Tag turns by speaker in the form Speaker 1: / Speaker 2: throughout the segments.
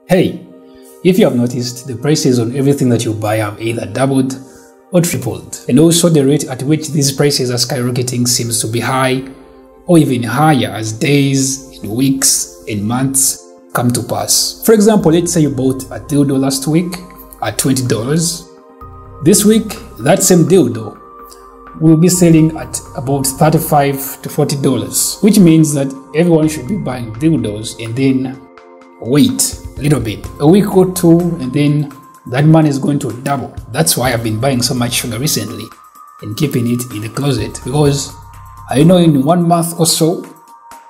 Speaker 1: Hey, if you have noticed, the prices on everything that you buy have either doubled or tripled. And also the rate at which these prices are skyrocketing seems to be high or even higher as days, and weeks, and months come to pass. For example, let's say you bought a dildo last week at $20. This week, that same dildo will be selling at about $35 to $40, which means that everyone should be buying dildos and then wait a little bit, a week or two, and then that money is going to double. That's why I've been buying so much sugar recently and keeping it in the closet, because I know in 1 month or so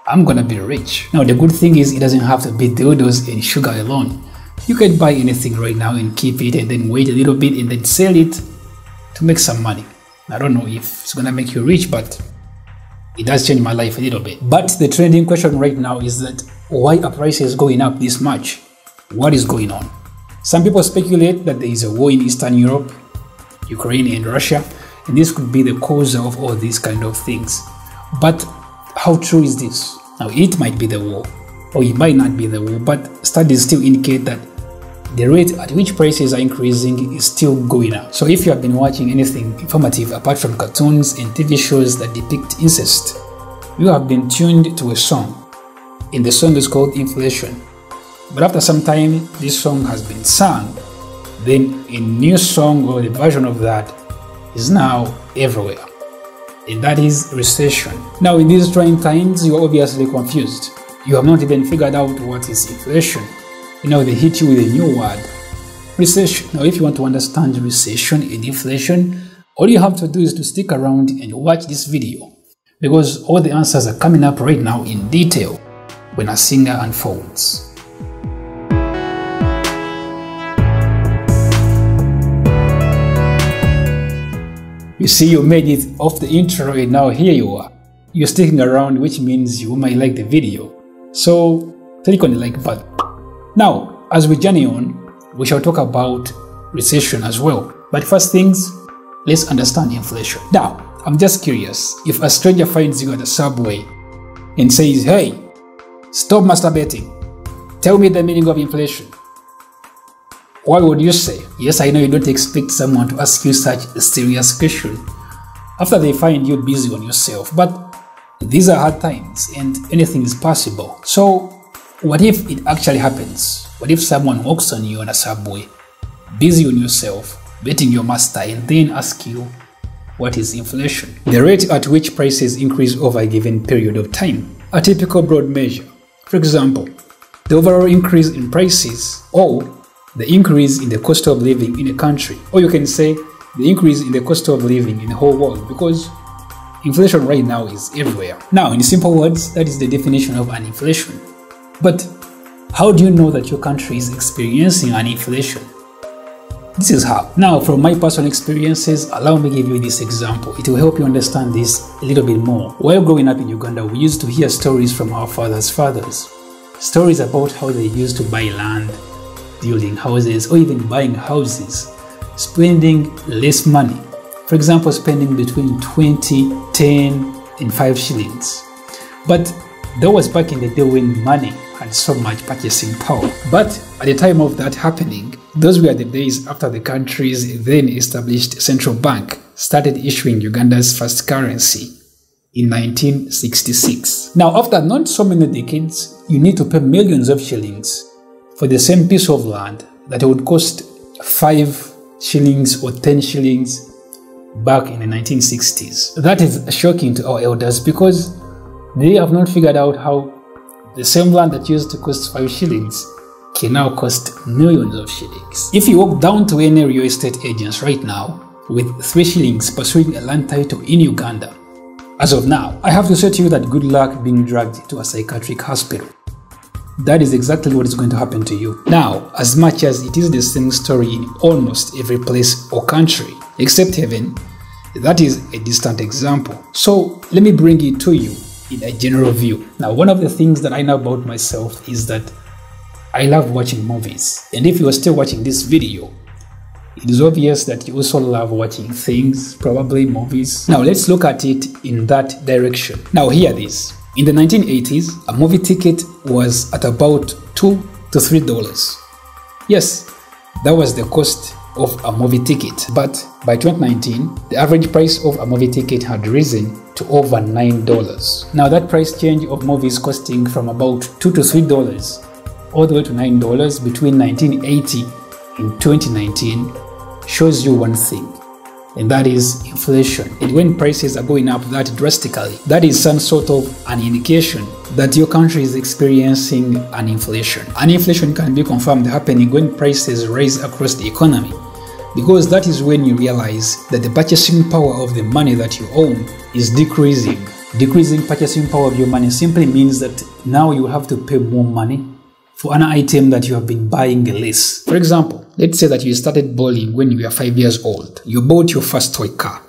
Speaker 1: I'm gonna be rich. Now the good thing is it doesn't have to be dildos and sugar alone. You can buy anything right now and keep it and then wait a little bit and then sell it to make some money. I don't know if it's gonna make you rich, but it does change my life a little bit. But the trending question right now is that why are prices going up this much? What is going on? Some people speculate that there is a war in Eastern Europe, Ukraine and Russia, and this could be the cause of all these kind of things. But how true is this? Now it might be the war, or it might not be the war, but studies still indicate that the rate at which prices are increasing is still going up. So if you have been watching anything informative apart from cartoons and TV shows that depict incest, you have been tuned to a song, and the song is called Inflation. But after some time, this song has been sung, then a new song or a version of that is now everywhere, and that is recession. Now in these trying times, you are obviously confused. You have not even figured out what is inflation. Now they hit you with a new word, recession. Now if you want to understand recession and inflation, all you have to do is to stick around and watch this video, because all the answers are coming up right now in detail when a singer unfolds. You see, you made it off the intro and now here you are. You're sticking around, which means you might like the video. So click on the like button. Now, as we journey on, we shall talk about recession as well. But first things, let's understand inflation. Now, I'm just curious, if a stranger finds you at the subway and says, "Hey, stop masturbating. Tell me the meaning of inflation," what would you say? Yes, I know you don't expect someone to ask you such a serious question after they find you busy on yourself, but these are hard times and anything is possible. So what if it actually happens? What if someone walks on you on a subway, busy on yourself, betting your master, and then ask you, what is inflation? The rate at which prices increase over a given period of time. A typical broad measure. For example, the overall increase in prices, or the increase in the cost of living in a country, or you can say the increase in the cost of living in the whole world, because inflation right now is everywhere. Now, in simple words, that is the definition of an inflation. But how do you know that your country is experiencing an inflation? This is how. Now, from my personal experiences, allow me to give you this example. It will help you understand this a little bit more. While growing up in Uganda, we used to hear stories from our fathers' fathers. Stories about how they used to buy land, building houses, or even buying houses, spending less money. For example, spending between 20, 10, and 5 shillings. But that was back in the day when money had so much purchasing power. But at the time of that happening, those were the days after the country's then established central bank started issuing Uganda's first currency in 1966. Now, after not so many decades, you need to pay millions of shillings for the same piece of land that would cost 5 shillings or 10 shillings back in the 1960s. That is shocking to our elders, because they have not figured out how the same land that used to cost 5 shillings can now cost millions of shillings. If you walk down to any real estate agents right now with 3 shillings pursuing a land title in Uganda, as of now, I have to say to you that good luck being dragged to a psychiatric hospital. That is exactly what is going to happen to you. Now, as much as it is the same story in almost every place or country, except heaven, that is a distant example. So let me bring it to you in a general view. Now, one of the things that I know about myself is that I love watching movies. And if you are still watching this video, it is obvious that you also love watching things, probably movies. Now, let's look at it in that direction. Now, hear this. In the 1980s, a movie ticket was at about $2 to $3. Yes, that was the cost of a movie ticket. But by 2019, the average price of a movie ticket had risen to over $9. Now that price change of movies costing from about $2 to $3 all the way to $9 between 1980 and 2019 shows you one thing, and that is inflation. And when prices are going up that drastically, that is some sort of an indication that your country is experiencing an inflation. An inflation can be confirmed happening when prices rise across the economy, because that is when you realize that the purchasing power of the money that you own is decreasing. Decreasing purchasing power of your money simply means that now you have to pay more money for an item that you have been buying less. For example, let's say that you started bowling when you were 5 years old. You bought your first toy car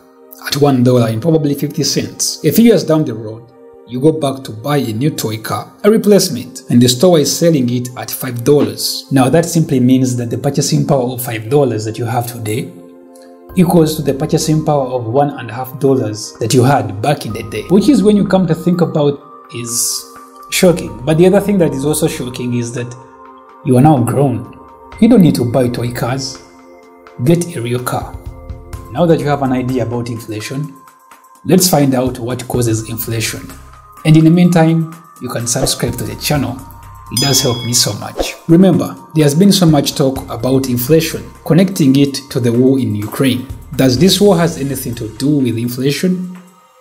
Speaker 1: at $1 and probably 50 cents. A few years down the road, you go back to buy a new toy car, a replacement, and the store is selling it at $5. Now that simply means that the purchasing power of $5 that you have today equals to the purchasing power of $1.50 that you had back in the day, which is, when you come to think about, is shocking. But the other thing that is also shocking is that you are now grown. You don't need to buy toy cars. Get a real car. Now that you have an idea about inflation, let's find out what causes inflation. And in the meantime, you can subscribe to the channel. It does help me so much. Remember, there has been so much talk about inflation, connecting it to the war in Ukraine. Does this war has anything to do with inflation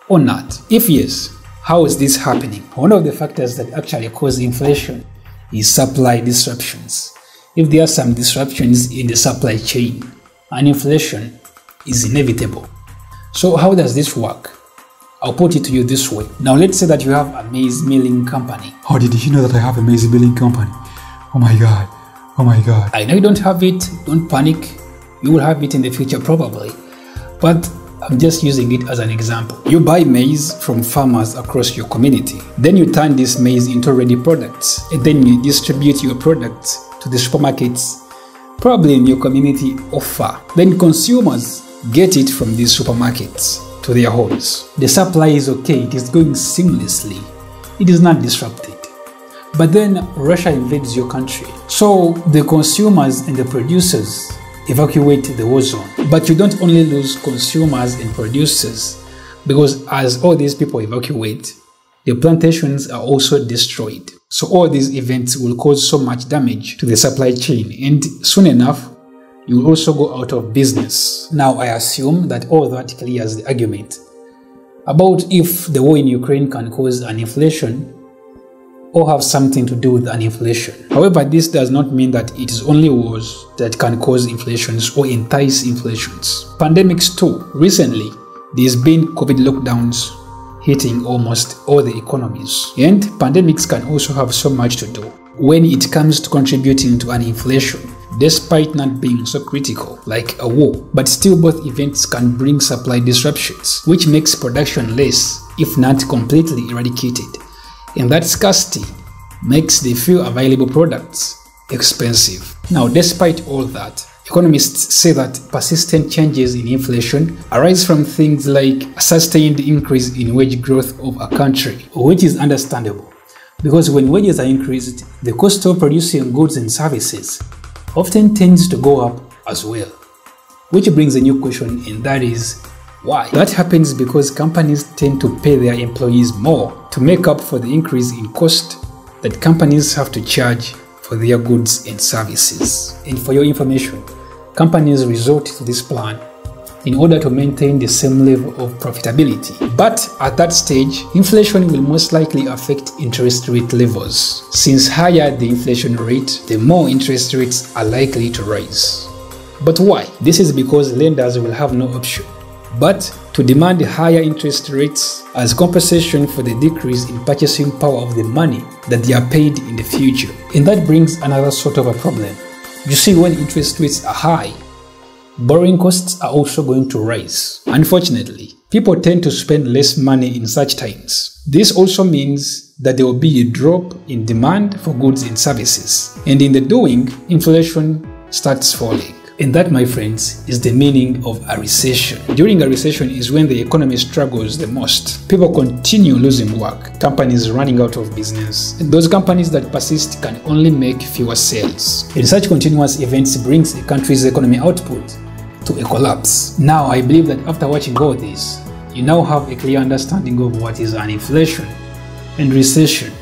Speaker 1: or not? If yes, how is this happening? One of the factors that actually cause inflation is supply disruptions. If there are some disruptions in the supply chain, an inflation is inevitable. So how does this work? I'll put it to you this way. Now let's say that you have a maize milling company.
Speaker 2: How did you know that I have a maize milling company? Oh my god. Oh my god.
Speaker 1: I know you don't have it. Don't panic. You will have it in the future probably. But I'm just using it as an example. You buy maize from farmers across your community. Then you turn this maize into ready products. And then you distribute your products to the supermarkets, probably in your community or far. Then consumers get it from these supermarkets to their homes. The supply is okay. It is going seamlessly. It is not disrupted. But then Russia invades your country. So the consumers and the producers evacuate the war zone. But you don't only lose consumers and producers, because as all these people evacuate, the plantations are also destroyed. So all these events will cause so much damage to the supply chain, and soon enough, you will also go out of business. Now I assume that all that clears the argument about if the war in Ukraine can cause an inflation or have something to do with an inflation. However, this does not mean that it is only wars that can cause inflations or entice inflations. Pandemics too. Recently, there's been COVID lockdowns hitting almost all the economies. And pandemics can also have so much to do when it comes to contributing to an inflation, despite not being so critical like a war. But still, both events can bring supply disruptions, which makes production less, if not completely eradicated. And that scarcity makes the few available products expensive. Now, despite all that, economists say that persistent changes in inflation arise from things like a sustained increase in wage growth of a country, which is understandable, because when wages are increased, the cost of producing goods and services often tends to go up as well. Which brings a new question, and that is, why? That happens because companies tend to pay their employees more to make up for the increase in cost that companies have to charge for their goods and services. And for your information, companies resort to this plan in order to maintain the same level of profitability. But at that stage, inflation will most likely affect interest rate levels. Since higher the inflation rate, the more interest rates are likely to rise. But why? This is because lenders will have no option but to demand higher interest rates as compensation for the decrease in purchasing power of the money that they are paid in the future. And that brings another sort of a problem. You see, when interest rates are high, borrowing costs are also going to rise. Unfortunately, people tend to spend less money in such times. This also means that there will be a drop in demand for goods and services. And in the doing, inflation starts falling. And that, my friends, is the meaning of a recession. During a recession is when the economy struggles the most. People continue losing work, companies running out of business, and those companies that persist can only make fewer sales. And such continuous events brings a country's economy output to a collapse. Now, I believe that after watching all this, you now have a clear understanding of what is an inflation and recession.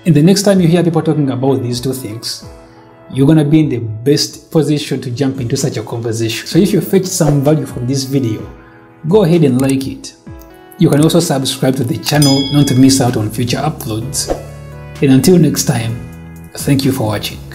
Speaker 1: And the next time you hear people talking about these two things, you're gonna be in the best position to jump into such a conversation. So if you fetch some value from this video, go ahead and like it. You can also subscribe to the channel not to miss out on future uploads. And until next time, thank you for watching.